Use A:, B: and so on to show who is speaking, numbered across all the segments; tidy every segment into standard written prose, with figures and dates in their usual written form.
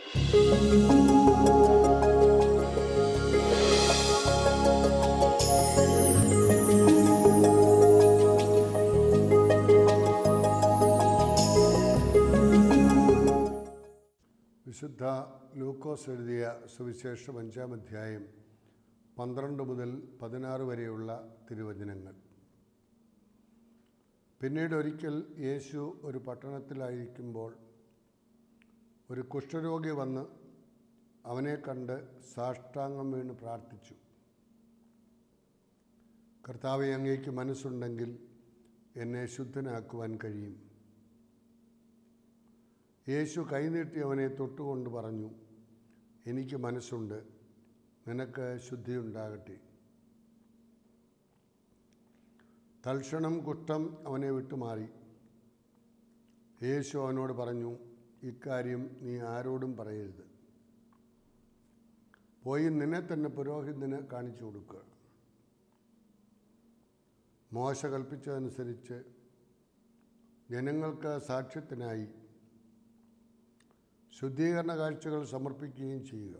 A: വിശുദ്ധ ലൂക്കോസ് എഴുതിയ സുവിശേഷം 5-ാം അധ്യായം 12 മുതൽ 16 വരെയുള്ള തിരുവചനങ്ങൾ. പിന്നീട് ഒരിക്കൽ യേശു ഒരു പട്ടണത്തിലായിരിക്കുമ്പോൾ ഒരു കുഷ്ഠരോഗി വന്ന് അവനെ കണ്ട് സാഷ്ടാംഗം വീണ് പ്രാർത്ഥിച്ചു. കർത്താവേ, അങ്ങേക്ക് മനസ്സുണ്ടെങ്കിൽ എന്നെ ശുദ്ധനാക്കുവാൻ കഴിയും. യേശു കൈനീട്ടി അവനെ തൊട്ടുകൊണ്ട് പറഞ്ഞു, എനിക്ക് മനസ്സുണ്ട്, നിനക്ക് ശുദ്ധിയുണ്ടാകട്ടെ. തൽക്ഷണം കുഷ്ഠം അവനെ വിട്ടുമാറി. യേശു അവനോട് പറഞ്ഞു, ഇക്കാര്യം നീ ആരോടും പറയരുത്. പോയി നിന്നെ തന്നെ പുരോഹിതന് കാണിച്ചു കൊടുക്കുക. മോശ കൽപ്പിച്ചതനുസരിച്ച് ജനങ്ങൾക്ക് സാക്ഷ്യത്തിനായി ശുദ്ധീകരണ കാഴ്ചകൾ സമർപ്പിക്കുകയും ചെയ്യുക.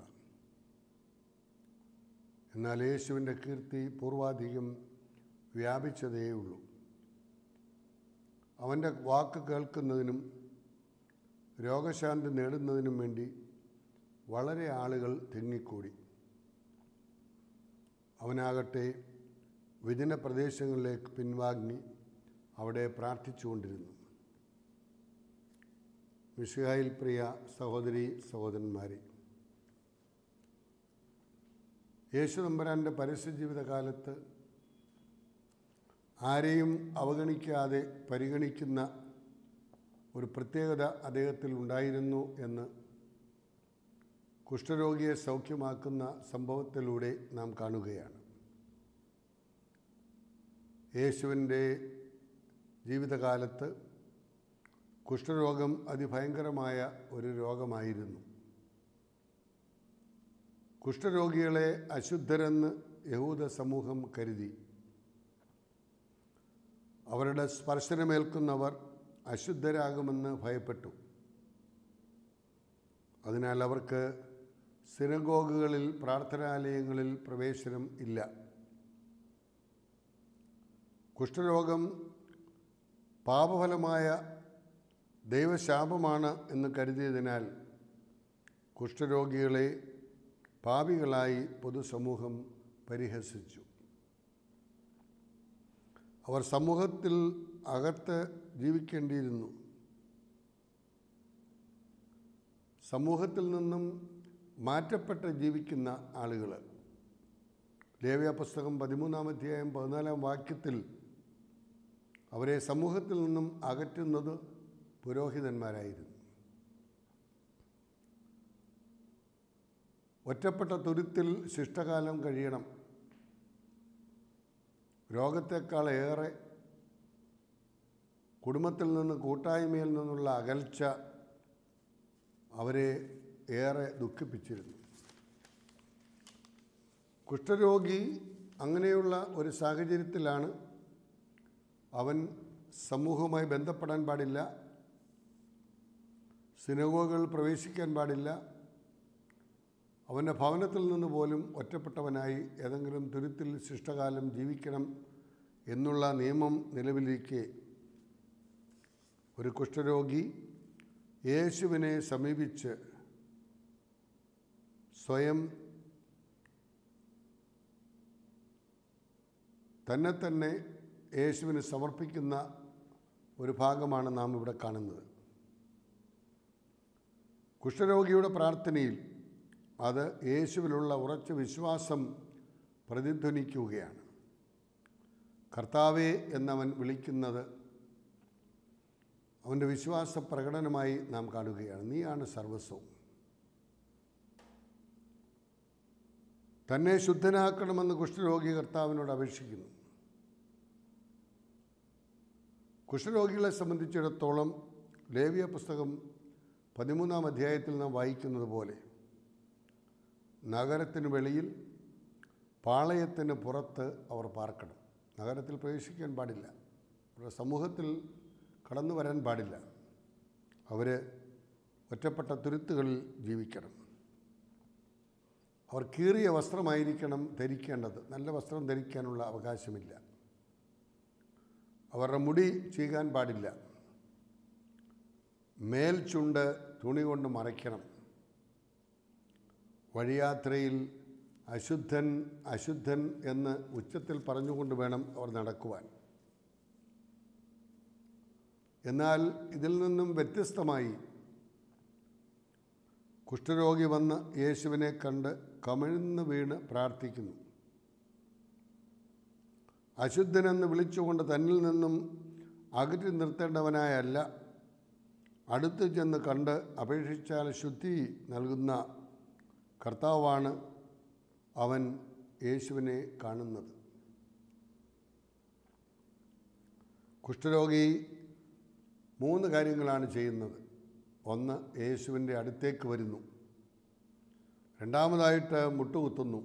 A: എന്നാൽ യേശുവിൻ്റെ കീർത്തി പൂർവാധികം വ്യാപിച്ചതേയുള്ളൂ. അവൻ്റെ വാക്ക് കേൾക്കുന്നതിനും രോഗശാന്തി നേടുന്നതിനും വേണ്ടി വളരെ ആളുകൾ തിങ്ങിക്കൂടി. അവനാകട്ടെ വിജന പ്രദേശങ്ങളിലേക്ക് പിൻവാങ്ങി അവിടെ പ്രാർത്ഥിച്ചുകൊണ്ടിരുന്നു. മിശിഹായിൽ പ്രിയ സഹോദരി സഹോദരന്മാരെ, യേശു തമ്പുരാൻ്റെ പരസ്യജീവിതകാലത്ത് ആരെയും അവഗണിക്കാതെ പരിഗണിക്കുന്ന ഒരു പ്രത്യേകത അദ്ദേഹത്തിൽ ഉണ്ടായിരുന്നു എന്ന് കുഷ്ഠരോഗിയെ സൗഖ്യമാക്കുന്ന സംഭവത്തിലൂടെ നാം കാണുകയാണ്. യേശുവിൻ്റെ ജീവിതകാലത്ത് കുഷ്ഠരോഗം അതിഭയങ്കരമായ ഒരു രോഗമായിരുന്നു. കുഷ്ഠരോഗികളെ അശുദ്ധരെന്ന് യഹൂദ സമൂഹം കരുതി. അവരുടെ സ്പർശനമേൽക്കുന്നവർ അശുദ്ധരാകുമെന്ന് ഭയപ്പെട്ടു. അതിനാൽ അവർക്ക് സിനഗോഗുകളിൽ, പ്രാർത്ഥനാലയങ്ങളിൽ പ്രവേശനം ഇല്ല. കുഷ്ഠരോഗം പാപഫലമായ ദൈവശാപമാണ് എന്ന് കരുതിയതിനാൽ കുഷ്ഠരോഗികളെ പാപികളായി പൊതുസമൂഹം പരിഹസിച്ചു. അവർ സമൂഹത്തിൽ അകത്ത് ജീവിക്കേണ്ടിയിരുന്നു. സമൂഹത്തിൽ നിന്നും മാറ്റപ്പെട്ട് ജീവിക്കുന്ന ആളുകൾ. ലേവ്യ പുസ്തകം 13-ാം അധ്യായം 14-ാം വാക്യത്തിൽ അവരെ സമൂഹത്തിൽ നിന്നും അകറ്റുന്നത് പുരോഹിതന്മാരായിരുന്നു. ഒറ്റപ്പെട്ട തുരുത്തിൽ ശിഷ്ടകാലം കഴിയണം. രോഗത്തെക്കാളേറെ കുടുംബത്തിൽ നിന്ന്, കൂട്ടായ്മയിൽ നിന്നുള്ള അകൽച്ച അവരെ ഏറെ ദുഃഖിപ്പിച്ചിരുന്നു. കുഷ്ഠരോഗി അങ്ങനെയുള്ള ഒരു സാഹചര്യത്തിലാണ്. അവൻ സമൂഹവുമായി ബന്ധപ്പെടാൻ പാടില്ല, സിനഗോഗുകളിൽ പ്രവേശിക്കാൻ പാടില്ല. അവൻ്റെ ഭവനത്തിൽ നിന്ന് പോലും ഒറ്റപ്പെട്ടവനായി ഏതെങ്കിലും തുരുത്തിൽ ശിഷ്ടകാലം ജീവിക്കണം എന്നുള്ള നിയമം നിലവിലിരിക്കെ ഒരു കുഷ്ഠരോഗി യേശുവിനെ സമീപിച്ച് സ്വയം തന്നെ യേശുവിന് സമർപ്പിക്കുന്ന ഒരു ഭാഗമാണ് നാം ഇവിടെ കാണുന്നത്. കുഷ്ഠരോഗിയുടെ പ്രാർത്ഥനയിൽ അത് യേശുവിലുള്ള ഉറച്ച വിശ്വാസം പ്രതിധ്വനിക്കുകയാണ്. കർത്താവേ എന്നവൻ വിളിക്കുന്നത് അവൻ്റെ വിശ്വാസ പ്രകടനമായി നാം കാണുകയാണ്. നീയാണ് സർവസ്വം. തന്നെ ശുദ്ധനാക്കണമെന്ന് കുഷ്ഠരോഗി കർത്താവിനോട് അപേക്ഷിക്കുന്നു. കുഷ്ഠരോഗികളെ സംബന്ധിച്ചിടത്തോളം ലേവ്യ പുസ്തകം 13-ാം അധ്യായത്തിൽ നാം വായിക്കുന്നത് പോലെ നഗരത്തിന് വെളിയിൽ, പാളയത്തിന് പുറത്ത് അവർ പാർക്കണം. നഗരത്തിൽ പ്രവേശിക്കാൻ പാടില്ല, അവരുടെ സമൂഹത്തിൽ കടന്നു വരാൻ പാടില്ല. അവർ ഒറ്റപ്പെട്ട തുരുത്തുകളിൽ ജീവിക്കണം. അവർ കീറിയ വസ്ത്രമായിരിക്കണം ധരിക്കേണ്ടത്. നല്ല വസ്ത്രം ധരിക്കാനുള്ള അവകാശമില്ല. അവരുടെ മുടി ചീകാൻ പാടില്ല. മേൽചുണ്ട് തുണി കൊണ്ട് മറയ്ക്കണം. വഴിയാത്രയിൽ അശുദ്ധൻ അശുദ്ധൻ എന്ന് ഉച്ചത്തിൽ പറഞ്ഞുകൊണ്ട് വേണം അവർ നടക്കുവാൻ. എന്നാൽ ഇതിൽ നിന്നും വ്യത്യസ്തമായി കുഷ്ഠരോഗി വന്ന് യേശുവിനെ കണ്ട് കമിഴ്ന്ന് വീണ് പ്രാർത്ഥിക്കുന്നു. അശുദ്ധനെന്ന് വിളിച്ചുകൊണ്ട് തന്നിൽ നിന്നും അകറ്റി നിർത്തേണ്ടവനായല്ല, അടുത്ത് ചെന്ന് കണ്ട് അപേക്ഷിച്ചാൽ ശുദ്ധി നൽകുന്ന കർത്താവാണ് അവൻ യേശുവിനെ കാണുന്നത്. കുഷ്ഠരോഗി 3 കാര്യങ്ങളാണ് ചെയ്യുന്നത്. ഒന്ന്, യേശുവിൻ്റെ അടുത്തേക്ക് വരുന്നു. രണ്ടാമതായിട്ട് മുട്ടുകുത്തുന്നു.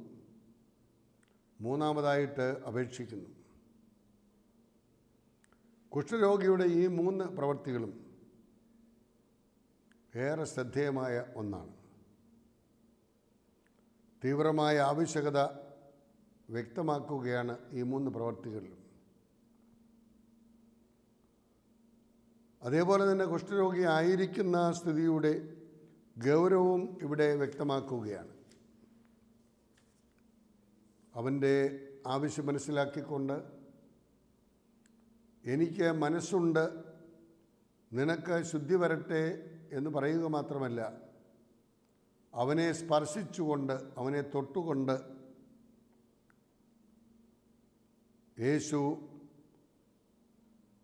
A: മൂന്നാമതായിട്ട് അപേക്ഷിക്കുന്നു. കുഷ്ഠരോഗിയുടെ ഈ 3 പ്രവൃത്തികളും ഏറെ ശ്രദ്ധേയമായ ഒന്നാണ്. തീവ്രമായ ആവശ്യകത വ്യക്തമാക്കുകയാണ് ഈ 3 പ്രവൃത്തികളിലും. അതേപോലെ തന്നെ കുഷ്ഠരോഗി ആയിരിക്കുന്ന സ്ഥിതിയുടെ ഗൗരവവും ഇവിടെ വ്യക്തമാക്കുകയാണ്. അവൻ്റെ ആവശ്യം മനസ്സിലാക്കിക്കൊണ്ട്, എനിക്ക് മനസ്സുണ്ട്, നിനക്ക് ശുദ്ധി വരട്ടെ എന്ന് പറയുക മാത്രമല്ല, അവനെ സ്പർശിച്ചുകൊണ്ട്, അവനെ തൊട്ടുകൊണ്ട് യേശു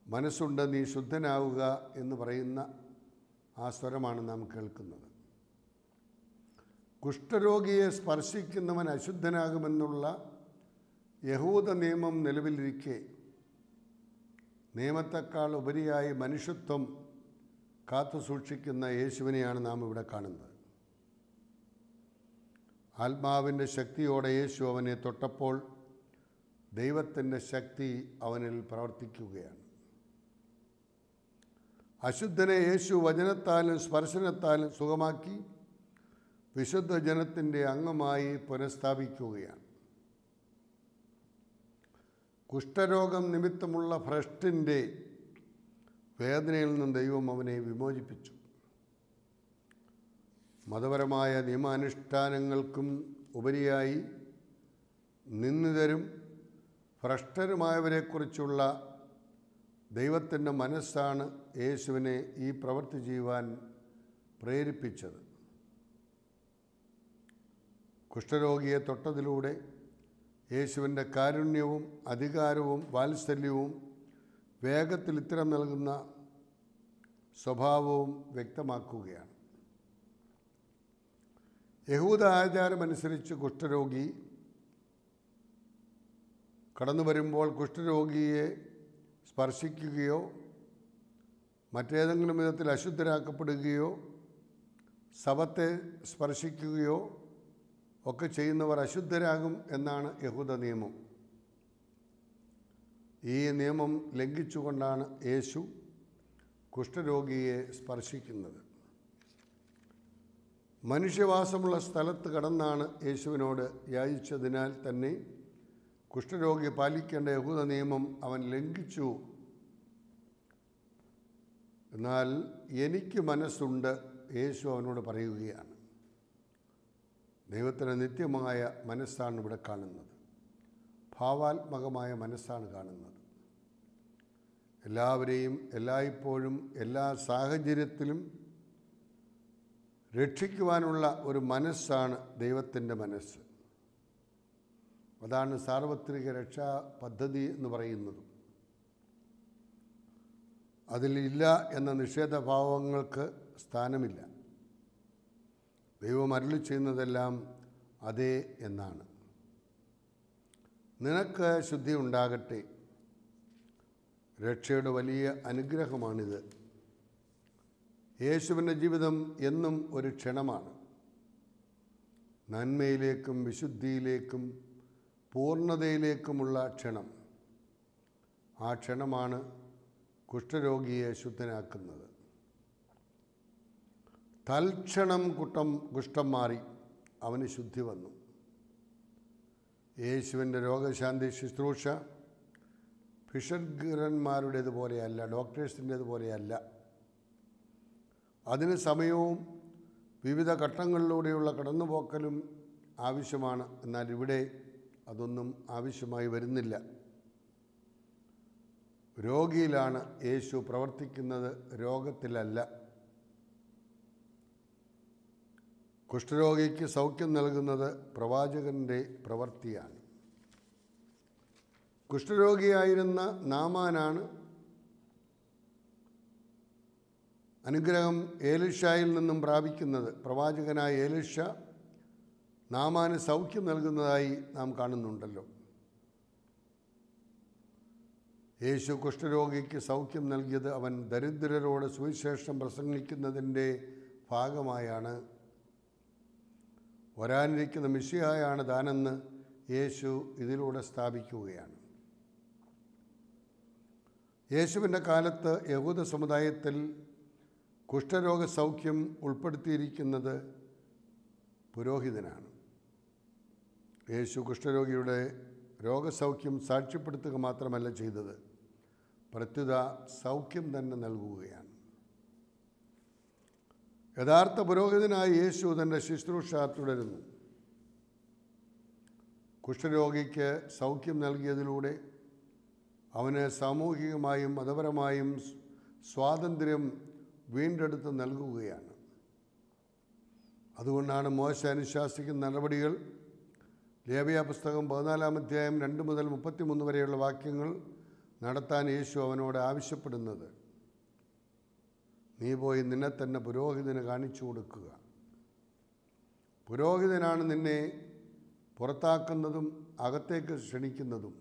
A: മനസ്സുണ്ട്, നീ ശുദ്ധനാവുക എന്ന് പറയുന്ന ആ സ്വരമാണ് നാം കേൾക്കുന്നത്. കുഷ്ഠരോഗിയെ സ്പർശിക്കുന്നവൻ അശുദ്ധനാകുമെന്നുള്ള യഹൂദ നിയമം നിലവിലിരിക്കെ നിയമത്തെക്കാൾ ഉപരിയായി മനുഷ്യത്വം കാത്തു സൂക്ഷിക്കുന്ന യേശുവിനെയാണ് നാം ഇവിടെ കാണുന്നത്. ആത്മാവിൻ്റെ ശക്തിയോടെ യേശു അവനെ തൊട്ടപ്പോൾ ദൈവത്തിൻ്റെ ശക്തി അവനിൽ പ്രവർത്തിക്കുകയാണ്. അശുദ്ധനെ യേശു വചനത്താലും സ്പർശനത്താലും സുഖമാക്കി വിശുദ്ധ ജനത്തിൻ്റെ അംഗമായി പുനഃസ്ഥാപിക്കുകയാണ്. കുഷ്ഠരോഗം നിമിത്തമുള്ള ഭ്രഷ്ടിൻ്റെ വേദനയിൽ നിന്നും ദൈവം അവനെ വിമോചിപ്പിച്ചു. മതപരമായ നിയമാനുഷ്ഠാനങ്ങൾക്കും ഉപരിയായി നിന്ദിതരും ഭ്രഷ്ടരുമായവരെക്കുറിച്ചുള്ള ദൈവത്തിൻ്റെ മനസ്സാണ് യേശുവിനെ ഈ പ്രവൃത്തി ചെയ്യുവാൻ പ്രേരിപ്പിച്ചത്. കുഷ്ഠരോഗിയെ തൊട്ടതിലൂടെ യേശുവിൻ്റെ കാരുണ്യവും അധികാരവും വാത്സല്യവും വേഗത്തിൽ ഉത്തരം നൽകുന്ന സ്വഭാവവും വ്യക്തമാക്കുകയാണ്. യഹൂദ ആചാരമനുസരിച്ച് കുഷ്ഠരോഗി കടന്നു വരുമ്പോൾ കുഷ്ഠരോഗിയെ സ്പർശിക്കുകയോ മറ്റേതെങ്കിലും വിധത്തിൽ അശുദ്ധരാക്കപ്പെടുകയോ ശവത്തെ സ്പർശിക്കുകയോ ഒക്കെ ചെയ്യുന്നവർ അശുദ്ധരാകും എന്നാണ് യഹൂദ നിയമം. ഈ നിയമം ലംഘിച്ചുകൊണ്ടാണ് യേശു കുഷ്ഠരോഗിയെ സ്പർശിക്കുന്നത്. മനുഷ്യവാസമുള്ള സ്ഥലത്ത് കടന്നാണ് യേശുവിനോട് യാചിച്ചതിനാൽ തന്നെ കുഷ്ഠരോഗി പാലിക്കേണ്ട യഹൂദ നിയമം അവൻ ലംഘിച്ചു. എന്നാൽ എനിക്ക് മനസ്സുണ്ട് യേശു അവനോട് പറയുകയാണ്. ദൈവത്തിൻ്റെ നിത്യമായ മനസ്സാണ് ഇവിടെ കാണുന്നത്. ഭാവാത്മകമായ മനസ്സാണ് കാണുന്നത്. എല്ലാവരെയും എല്ലായ്പ്പോഴും എല്ലാ സാഹചര്യത്തിലും രക്ഷിക്കുവാനുള്ള ഒരു മനസ്സാണ് ദൈവത്തിൻ്റെ മനസ്സ്. അതാണ് സാർവത്രിക രക്ഷാ പദ്ധതി എന്ന് പറയുന്നത്. അതിലില്ല എന്ന നിഷേധഭാവങ്ങൾക്ക് സ്ഥാനമില്ല. ദൈവം അരുളി ചെയ്യുന്നതെല്ലാം അതേ എന്നാണ്. നിനക്ക് ശുദ്ധി ഉണ്ടാകട്ടെ. രക്ഷയുടെ വലിയ അനുഗ്രഹമാണിത്. യേശുവിൻ്റെ ജീവിതം എന്നും ഒരു ക്ഷണമാണ്. നന്മയിലേക്കും വിശുദ്ധിയിലേക്കും പൂർണ്ണതയിലേക്കുമുള്ള ക്ഷണം. ആ ക്ഷണമാണ് കുഷ്ഠരോഗിയെ ശുദ്ധനാക്കുന്നത്. തൽക്ഷണം കുഷ്ഠം മാറി, അവന് ശുദ്ധി വന്നു. യേശുവിൻ്റെ രോഗശാന്തി ശുശ്രൂഷ ഭിഷഗ്വരന്മാരുടേതുപോലെയല്ല, ഡോക്ടേഴ്സിൻ്റേതുപോലെയല്ല. അതിന് സമയവും വിവിധ ഘട്ടങ്ങളിലൂടെയുള്ള കടന്നുപോക്കലും ആവശ്യമാണ്. എന്നാൽ ഇവിടെ അതൊന്നും ആവശ്യമായി വരുന്നില്ല. രോഗിയിലാണ് യേശു പ്രവർത്തിക്കുന്നത്, രോഗത്തിലല്ല. കുഷ്ഠരോഗിക്ക് സൗഖ്യം നൽകുന്നത് പ്രവാചകൻ്റെ പ്രവൃത്തിയാണ്. കുഷ്ഠരോഗിയായിരുന്ന നാമാനാണ് അനുഗ്രഹം ഏലീശയിൽ നിന്നും പ്രാപിക്കുന്നത്. പ്രവാചകനായ ഏലീശ നാമാന് സൗഖ്യം നൽകുന്നതായി നാം കാണുന്നുണ്ടല്ലോ. യേശു കുഷ്ഠരോഗിക്ക് സൗഖ്യം നൽകിയത് അവൻ ദരിദ്രരോട് സുവിശേഷം പ്രസംഗിക്കുന്നതിൻ്റെ ഭാഗമായാണ്. വരാനിരിക്കുന്ന മിശിഹായാണ് താനെന്ന് യേശു ഇതിലൂടെ സ്ഥാപിക്കുകയാണ്. യേശുവിൻ്റെ കാലത്ത് യഹൂദ സമുദായത്തിൽ കുഷ്ഠരോഗ സൗഖ്യം ഉൾപ്പെടുത്തിയിരിക്കുന്നത് പുരോഹിതനാണ്. യേശു കുഷ്ഠരോഗിയുടെ രോഗസൗഖ്യം സാക്ഷ്യപ്പെടുത്തുക മാത്രമല്ല ചെയ്തത്, പ്രത്യുത സൗഖ്യം തന്നെ നൽകുകയാണ്. യഥാർത്ഥ പുരോഹിതനായ യേശു തൻ്റെ ശുശ്രൂഷ തുടരുന്നു. കുഷ്ഠരോഗിക്ക് സൗഖ്യം നൽകിയതിലൂടെ അവന് സാമൂഹികമായും മതപരമായും സ്വാതന്ത്ര്യം വീണ്ടെടുത്ത് നൽകുകയാണ്. അതുകൊണ്ടാണ് മോശ അനുശാസിക്കുന്ന നടപടികൾ ലേവ്യ പുസ്തകം 14-ാം അധ്യായം 2 മുതൽ 33 വരെയുള്ള വാക്യങ്ങൾ നടത്താൻ യേശു അവനോട് ആവശ്യപ്പെടുന്നത്. നീ പോയി നിന്നെ തന്നെ പുരോഹിതന് കാണിച്ചു കൊടുക്കുക. പുരോഹിതനാണ് നിന്നെ പുറത്താക്കുന്നതും അകത്തേക്ക് ക്ഷണിക്കുന്നതും.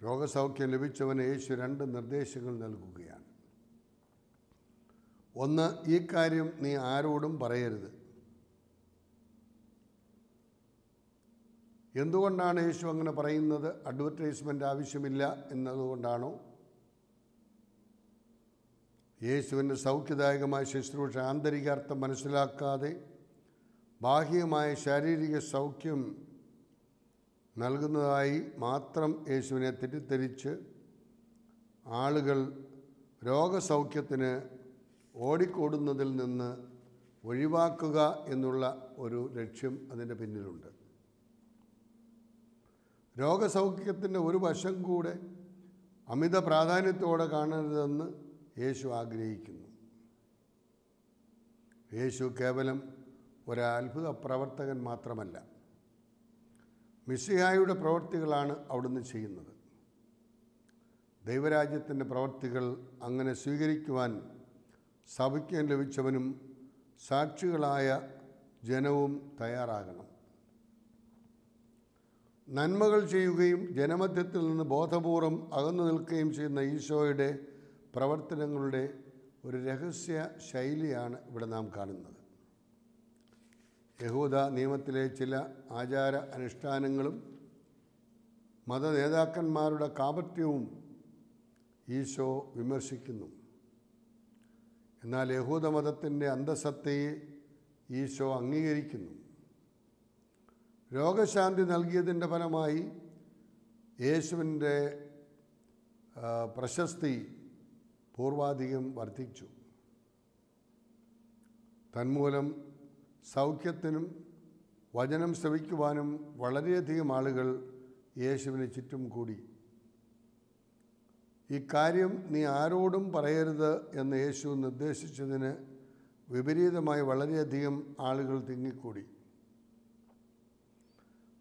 A: രോഗസൗഖ്യം ലഭിച്ചവന് യേശു 2 നിർദ്ദേശങ്ങൾ നൽകുകയാണ്. ഒന്ന്, ഈ കാര്യം നീ ആരോടും പറയരുത്. എന്തുകൊണ്ടാണ് യേശു അങ്ങനെ പറയുന്നത്? അഡ്വർടൈസ്മെൻ്റ് ആവശ്യമില്ല എന്നതുകൊണ്ടാണോ? യേശുവിൻ്റെ സൗഖ്യദായകമായ ശുശ്രൂഷ ആന്തരികാർത്ഥം മനസ്സിലാക്കാതെ ബാഹ്യമായ ശാരീരിക സൗഖ്യം നൽകുന്നതായി മാത്രം യേശുവിനെ തെറ്റിദ്ധരിച്ച് ആളുകൾ രോഗസൗഖ്യത്തിന് ഓടിക്കൂടുന്നതിൽ നിന്ന് ഒഴിവാക്കുക എന്നുള്ള ഒരു ലക്ഷ്യം അതിൻ്റെ പിന്നിലുണ്ട്. രോഗസൗഖ്യത്തിൻ്റെ ഒരു വശം കൂടെ അമിത പ്രാധാന്യത്തോടെ കാണരുതെന്ന് യേശു ആഗ്രഹിക്കുന്നു. യേശു കേവലം ഒരു അത്ഭുത പ്രവർത്തകൻ മാത്രമല്ല, മിശിഹായുടെ പ്രവൃത്തികളാണ് അവിടുന്ന് ചെയ്യുന്നത്. ദൈവരാജ്യത്തിൻ്റെ പ്രവൃത്തികൾ അങ്ങനെ സ്വീകരിക്കുവാൻ സഭയ്ക്ക് ലഭിച്ചവനും സാക്ഷികളായ ജനവും തയ്യാറാകണം. നന്മകൾ ചെയ്യുകയും ജനമധ്യത്തിൽ നിന്ന് ബോധപൂർവം അകന്നു നിൽക്കുകയും ചെയ്യുന്ന ഈശോയുടെ പ്രവർത്തനങ്ങളുടെ ഒരു രഹസ്യ ശൈലിയാണ് ഇവിടെ നാം കാണുന്നത്. യഹൂദ നിയമത്തിലെ ചില ആചാര അനുഷ്ഠാനങ്ങളും മതനേതാക്കന്മാരുടെ കാപട്യവും ഈശോ വിമർശിക്കുന്നു. എന്നാൽ യഹൂദമതത്തിൻ്റെ അന്തസത്തയെ ഈശോ അംഗീകരിക്കുന്നു. രോഗശാന്തി നൽകിയതിൻ്റെ ഫലമായി യേശുവിൻ്റെ പ്രശസ്തി പൂർവാധികം വർദ്ധിച്ചു. തന്മൂലം സൗഖ്യത്തിനും വചനം ശ്രവിക്കുവാനും വളരെയധികം ആളുകൾ യേശുവിന് ചുറ്റും കൂടി. ഇക്കാര്യം നീ ആരോടും പറയരുത് എന്ന് യേശു നിർദ്ദേശിച്ചതിന് വിപരീതമായി വളരെയധികം ആളുകൾ തിങ്ങിക്കൂടി.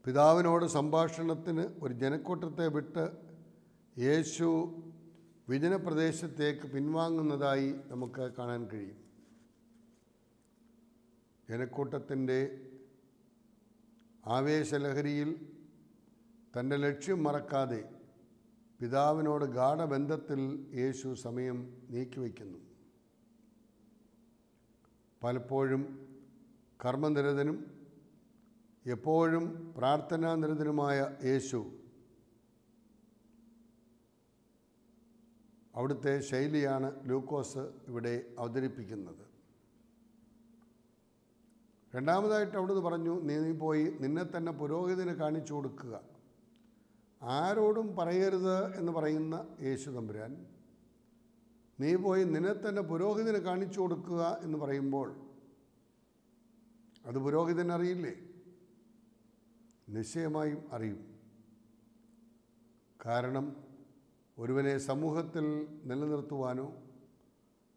A: പിതാവിനോട് സംഭാഷണത്തിന് ഒരു ജനക്കൂട്ടത്തെ വിട്ട് യേശു വിജനപ്രദേശത്തേക്ക് പിൻവാങ്ങുന്നതായി നമുക്ക് കാണാൻ കഴിയും. ജനക്കൂട്ടത്തിൻ്റെ ആവേശലഹരിയിൽ തൻ്റെ ലക്ഷ്യം മറക്കാതെ പിതാവിനോട് ഗാഢബന്ധത്തിൽ യേശു സമയം നീക്കിവെക്കുന്നു. പലപ്പോഴും കർമ്മനിരതനും എപ്പോഴും പ്രാർത്ഥനാനിരതനുമായ യേശു അവിടുത്തെ ശൈലിയാണ് ലൂക്കോസ് ഇവിടെ അവതരിപ്പിക്കുന്നത്. രണ്ടാമതായിട്ട് അവിടുന്ന് പറഞ്ഞു, നീ പോയി നിന്നെ തന്നെ പുരോഹിതന് കാണിച്ചു കൊടുക്കുക. ആരോടും പറയരുത് എന്ന് പറയുന്ന യേശു തമ്പുരാൻ നീ പോയി നിന്നെ തന്നെ പുരോഹിതന് കാണിച്ചു കൊടുക്കുക എന്ന് പറയുമ്പോൾ അത് പുരോഹിതൻ അറിയില്ലേ? നിശ്ചയമായും അറിയും. കാരണം ഒരുവനെ സമൂഹത്തിൽ നിലനിർത്തുവാനോ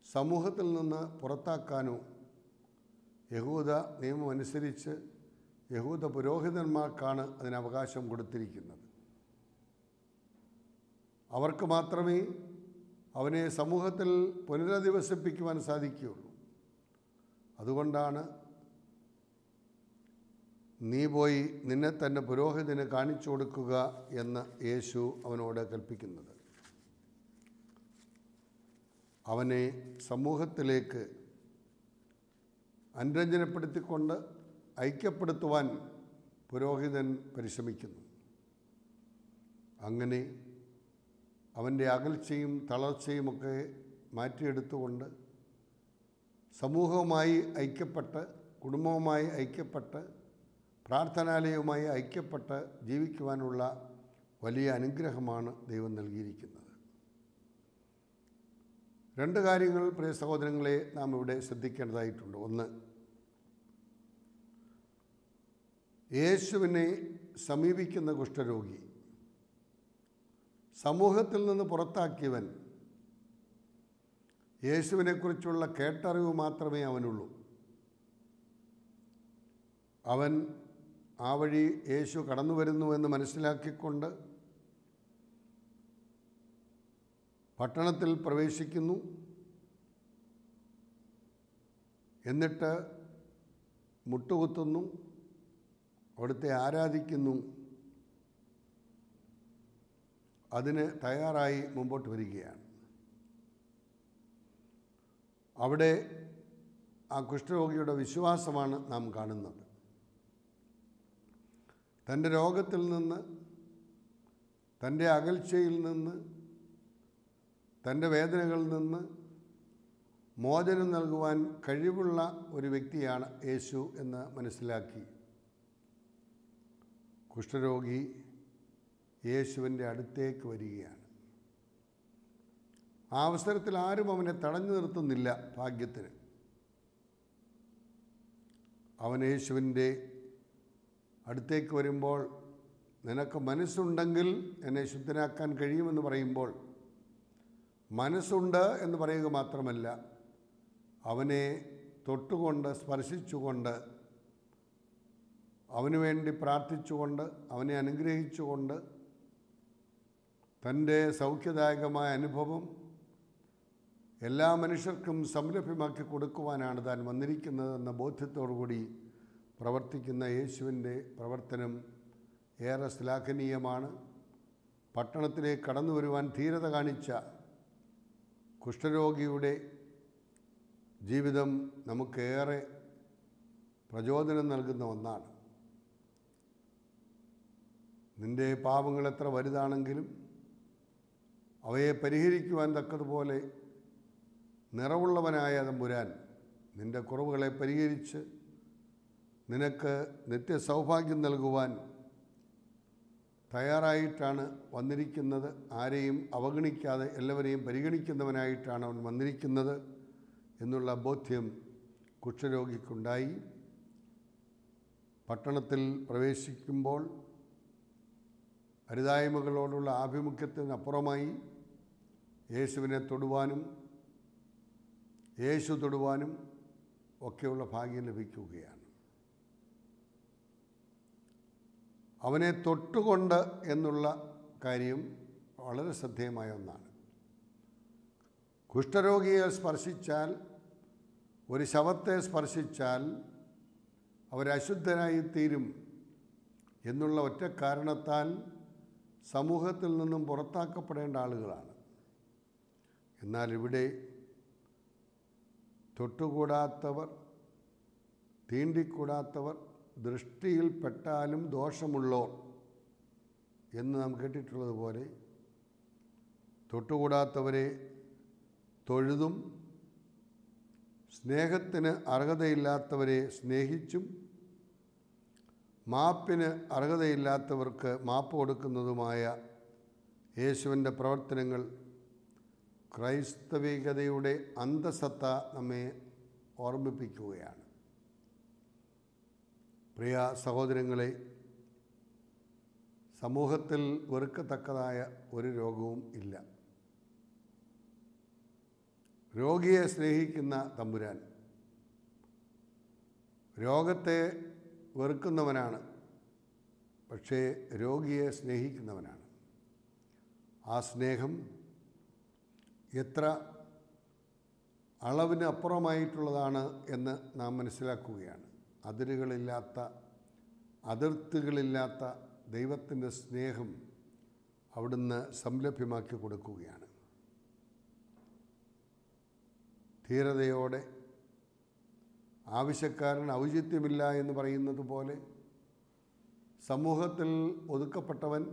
A: സമൂഹത്തിൽ നിന്ന് പുറത്താക്കാനോ യഹൂദ നിയമം അനുസരിച്ച് യഹൂദ പുരോഹിതന്മാർക്കാണ് അതിന് അവകാശം കൊടുത്തിരിക്കുന്നത്. അവർക്ക് മാത്രമേ അവനെ സമൂഹത്തിൽ പുനരധിവസിപ്പിക്കുവാൻ സാധിക്കുകയുള്ളൂ. അതുകൊണ്ടാണ് നീ പോയി നിന്നെ തന്നെ പുരോഹിതന് കാണിച്ചു കൊടുക്കുക എന്ന് യേശു അവനോട് കൽപ്പിക്കുന്നത്. അവനെ സമൂഹത്തിലേക്ക് അനുരഞ്ജനപ്പെടുത്തിക്കൊണ്ട് ഐക്യപ്പെടുത്തുവാൻ പുരോഹിതൻ പരിശ്രമിക്കുന്നു. അങ്ങനെ അവൻ്റെ അകൽച്ചയും തളർച്ചയുമൊക്കെ മാറ്റിയെടുത്തുകൊണ്ട് സമൂഹവുമായി ഐക്യപ്പെട്ട്, കുടുംബവുമായി ഐക്യപ്പെട്ട്, പ്രാർത്ഥനാലയവുമായി ഐക്യപ്പെട്ട് ജീവിക്കുവാനുള്ള വലിയ അനുഗ്രഹമാണ് ദൈവം നൽകിയിരിക്കുന്നത്. രണ്ട് കാര്യങ്ങൾ പ്രിയ സഹോദരങ്ങളെ നാം ഇവിടെ ശ്രദ്ധിക്കേണ്ടതായിട്ടുണ്ട്. ഒന്ന്, യേശുവിനെ സമീപിക്കുന്ന കുഷ്ഠരോഗി സമൂഹത്തിൽ നിന്ന് പുറത്താക്കിയവൻ യേശുവിനെക്കുറിച്ചുള്ള കേട്ടറിവ് മാത്രമേ അവനുള്ളൂ. അവൻ ആ വഴി യേശു കടന്നു വരുന്നുവെന്ന് മനസ്സിലാക്കിക്കൊണ്ട് പട്ടണത്തിൽ പ്രവേശിക്കുന്നു. എന്നിട്ട് മുട്ടുകുത്തുന്നു, അവിടുത്തെ ആരാധിക്കുന്നു. അതിന് തയ്യാറായി മുമ്പോട്ട് വരികയാണ്. അവിടെ ആ കുഷ്ഠരോഗിയുടെ വിശ്വാസമാണ് നാം കാണുന്നത്. തൻ്റെ രോഗത്തിൽ നിന്ന്, തൻ്റെ അകൽച്ചയിൽ നിന്ന്, തൻ്റെ വേദനകളിൽ നിന്ന് മോചനം നൽകുവാൻ കഴിവുള്ള ഒരു വ്യക്തിയാണ് യേശു എന്ന് മനസ്സിലാക്കി കുഷ്ഠരോഗി യേശുവിൻ്റെ അടുത്തേക്ക് വരികയാണ്. ആ അവസരത്തിൽ ആരും അവനെ തടഞ്ഞു നിർത്തുന്നില്ല. ഭാഗ്യത്തിന് അവൻ യേശുവിൻ്റെ അടുത്തേക്ക് വരുമ്പോൾ, നിനക്ക് മനസ്സുണ്ടെങ്കിൽ എന്നെ ശുദ്ധനാക്കാൻ കഴിയുമെന്ന് പറയുമ്പോൾ, മനസ്സുണ്ട് എന്ന് പറയുക മാത്രമല്ല, അവനെ തൊട്ടുകൊണ്ട് സ്പർശിച്ചുകൊണ്ട് അവന് വേണ്ടി പ്രാർത്ഥിച്ചുകൊണ്ട് അവനെ അനുഗ്രഹിച്ചുകൊണ്ട് തൻ്റെ സൗഖ്യദായകമായ അനുഭവം എല്ലാ മനുഷ്യർക്കും സംരഭ്യമാക്കി കൊടുക്കുവാനാണ് താൻ വന്നിരിക്കുന്നതെന്ന ബോധ്യത്തോടുകൂടി പ്രവർത്തിക്കുന്ന യേശുവിൻ്റെ പ്രവർത്തനം ഏറെ ശ്ലാഘനീയമാണ്. പട്ടണത്തിലേക്ക് കടന്നു വരുവാൻ ധീരത കാണിച്ച കുഷ്ഠരോഗിയുടെ ജീവിതം നമുക്കേറെ പ്രചോദനം നൽകുന്ന ഒന്നാണ്. നിൻ്റെ പാപങ്ങൾ എത്ര വലുതാണെങ്കിലും അവയെ പരിഹരിക്കുവാൻ തക്കതുപോലെ നിറവുള്ളവനായ തമ്പുരാൻ നിൻ്റെ കുറവുകളെ പരിഹരിച്ച് നിനക്ക് നിത്യസൗഭാഗ്യം നൽകുവാൻ തയ്യാറായിട്ടാണ് വന്നിരിക്കുന്നത്. ആരെയും അവഗണിക്കാതെ എല്ലാവരെയും പരിഗണിക്കുന്നവനായിട്ടാണ് അവൻ വന്നിരിക്കുന്നത് എന്നുള്ള ബോധ്യം കുഷ്ഠരോഗിക്കുണ്ടായി. പട്ടണത്തിൽ പ്രവേശിക്കുമ്പോൾ അരുതായ്മകളോടുള്ള ആഭിമുഖ്യത്തിനപ്പുറമായി യേശുവിനെ തൊടുവാനും യേശു തൊടുവാനും ഒക്കെയുള്ള ഭാഗ്യം ലഭിക്കുകയാണ്. അവനെ തൊട്ടുകൊണ്ട് എന്നുള്ള കാര്യം വളരെ ശ്രദ്ധേയമായ ഒന്നാണ്. കുഷ്ഠരോഗിയെ സ്പർശിച്ചാൽ, ഒരു ശവത്തെ സ്പർശിച്ചാൽ അവരശുദ്ധരായിത്തീരും എന്നുള്ള ഒറ്റ കാരണത്താൽ സമൂഹത്തിൽ നിന്നും പുറത്താക്കപ്പെടേണ്ട ആളുകളാണ്. എന്നാൽ ഇവിടെ തൊട്ടുകൂടാത്തവർ, തീണ്ടിക്കൂടാത്തവർ, ദൃഷ്ടിയിൽപ്പെട്ടാലും ദോഷമുള്ളോർ എന്ന് നാം കേട്ടിട്ടുള്ളതുപോലെ തൊട്ടുകൂടാത്തവരെ തൊഴുതും സ്നേഹത്തിന് അർഹതയില്ലാത്തവരെ സ്നേഹിച്ചും മാപ്പിന് അർഹതയില്ലാത്തവർക്ക് മാപ്പ് കൊടുക്കുന്നതുമായ യേശുവിൻ്റെ പ്രവർത്തനങ്ങൾ ക്രൈസ്തവികതയുടെ അന്തസത്ത നമ്മെ ഓർമ്മിപ്പിക്കുകയാണ്. പ്രിയ സഹോദരങ്ങളെ, സമൂഹത്തിൽ വെറുക്കത്തക്കതായ ഒരു രോഗവും ഇല്ല. രോഗിയെ സ്നേഹിക്കുന്ന തമ്പുരാൻ രോഗത്തെ വെറുക്കുന്നവനാണ്, പക്ഷേ രോഗിയെ സ്നേഹിക്കുന്നവനാണ്. ആ സ്നേഹം എത്ര അളവിന് അപ്പുറമായിട്ടുള്ളതാണ് എന്ന് നാം മനസ്സിലാക്കുകയാണ്. അതിരുകളില്ലാത്ത, അതിർത്തികളില്ലാത്ത ദൈവത്തിൻ്റെ സ്നേഹം അവിടുന്ന് സംലഭ്യമാക്കി കൊടുക്കുകയാണ്. ധീരതയോടെ, ആവശ്യക്കാരൻ ഔചിത്യമില്ല എന്ന് പറയുന്നത് പോലെ സമൂഹത്തിൽ ഒതുക്കപ്പെട്ടവൻ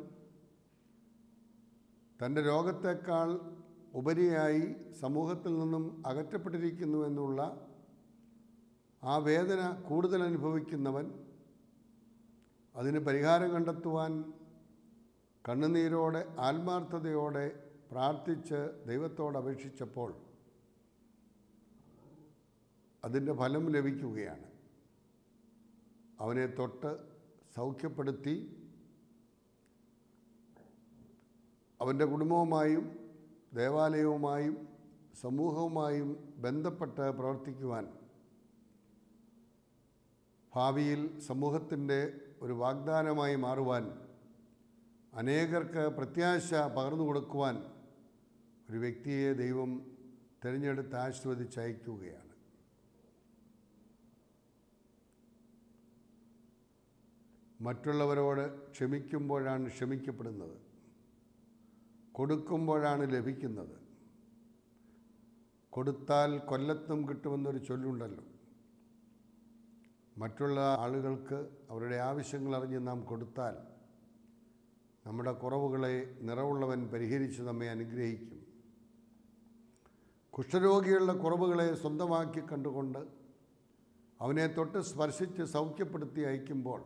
A: തൻ്റെ രോഗത്തേക്കാൾ ഉപരിയായി സമൂഹത്തിൽ നിന്നും അകറ്റപ്പെട്ടിരിക്കുന്നു എന്നുള്ള ആ വേദന കൂടുതൽ അനുഭവിക്കുന്നവൻ അതിന് പരിഹാരം കണ്ടെത്തുവാൻ കണ്ണുനീരോടെ ആത്മാർത്ഥതയോടെ പ്രാർത്ഥിച്ച് ദൈവത്തോട് അപേക്ഷിച്ചപ്പോൾ അതിൻ്റെ ഫലം ലഭിക്കുകയാണ്. അവനെ തൊട്ട് സൗഖ്യപ്പെടുത്തി അവൻ്റെ കുടുംബവുമായും ദേവാലയവുമായും സമൂഹവുമായും ബന്ധപ്പെട്ട് പ്രവർത്തിക്കുവാൻ, ഭാവിയിൽ സമൂഹത്തിൻ്റെ ഒരു വാഗ്ദാനമായി മാറുവാൻ, അനേകർക്ക് പ്രത്യാശ പകർന്നു കൊടുക്കുവാൻ ഒരു വ്യക്തിയെ ദൈവം തിരഞ്ഞെടുത്ത് ആശീർവദിച്ചയക്കുകയാണ്. മറ്റുള്ളവരോട് ക്ഷമിക്കുമ്പോഴാണ് ക്ഷമിക്കപ്പെടുന്നത്, കൊടുക്കുമ്പോഴാണ് ലഭിക്കുന്നത്. കൊടുത്താൽ കൊല്ലത്തും കിട്ടുമെന്നൊരു ചൊല്ലുണ്ടല്ലോ. മറ്റുള്ള ആളുകൾക്ക് അവരുടെ ആവശ്യങ്ങൾ അറിഞ്ഞ് നാം കൊടുത്താൽ നമ്മുടെ കുറവുകളെ നിറവുള്ളവൻ പരിഹരിച്ച് നമ്മെ അനുഗ്രഹിക്കും. കുഷ്ഠരോഗികളുടെ കുറവുകളെ സ്വന്തമാക്കി കണ്ടുകൊണ്ട് അവനെ തൊട്ട് സ്പർശിച്ച് സൗഖ്യപ്പെടുത്തി അയക്കുമ്പോൾ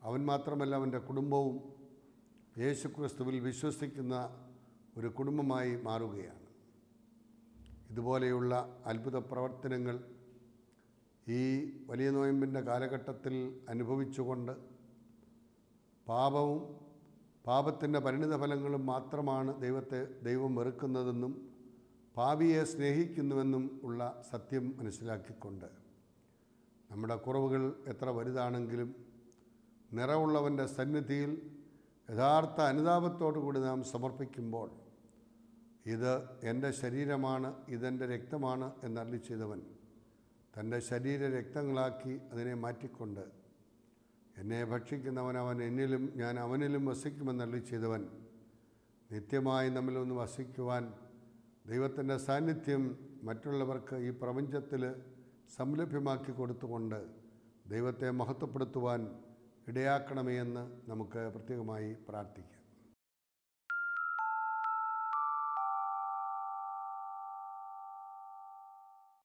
A: അവൻ മാത്രമല്ല, അവൻ്റെ കുടുംബവും യേശുക്രിസ്തുവിൽ വിശ്വസിക്കുന്ന ഒരു കുടുംബമായി മാറുകയാണ്. ഇതുപോലെയുള്ള അത്ഭുത പ്രവർത്തനങ്ങൾ ഈ വലിയ നോയമ്പിൻ്റെ കാലഘട്ടത്തിൽ അനുഭവിച്ചുകൊണ്ട് പാപവും പാപത്തിൻ്റെ പരിണിതഫലങ്ങളും മാത്രമാണ് ദൈവം വെറുക്കുന്നതെന്നും പാപിയെ സ്നേഹിക്കുന്നുവെന്നും ഉള്ള സത്യം മനസ്സിലാക്കിക്കൊണ്ട് നമ്മുടെ കുറവുകൾ എത്ര വലുതാണെങ്കിലും നിറവുള്ളവൻ്റെ സന്നിധിയിൽ യഥാർത്ഥ അനുതാപത്തോടു കൂടി നാം സമർപ്പിക്കുമ്പോൾ ഇത് എൻ്റെ ശരീരമാണ്, ഇതെൻ്റെ രക്തമാണ് എന്നരുളി ചെയ്തവൻ തൻ്റെ ശരീര രക്തങ്ങളാക്കി അതിനെ മാറ്റിക്കൊണ്ട് എന്നെ ഭക്ഷിക്കുന്നവൻ അവൻ എന്നിലും ഞാൻ അവനിലും വസിക്കുമെന്നരുളി ചെയ്തവൻ നിത്യമായി നമ്മിലൊന്ന് വസിക്കുവാൻ ദൈവത്തിൻ്റെ സാന്നിധ്യം മറ്റുള്ളവർക്ക് ഈ പ്രപഞ്ചത്തിൽ സംലഭ്യമാക്കി കൊടുത്തുകൊണ്ട് ദൈവത്തെ മഹത്വപ്പെടുത്തുവാൻ ഇടയാക്കണമേ എന്ന് നമുക്ക് പ്രത്യേകമായി പ്രാർത്ഥിക്കാം.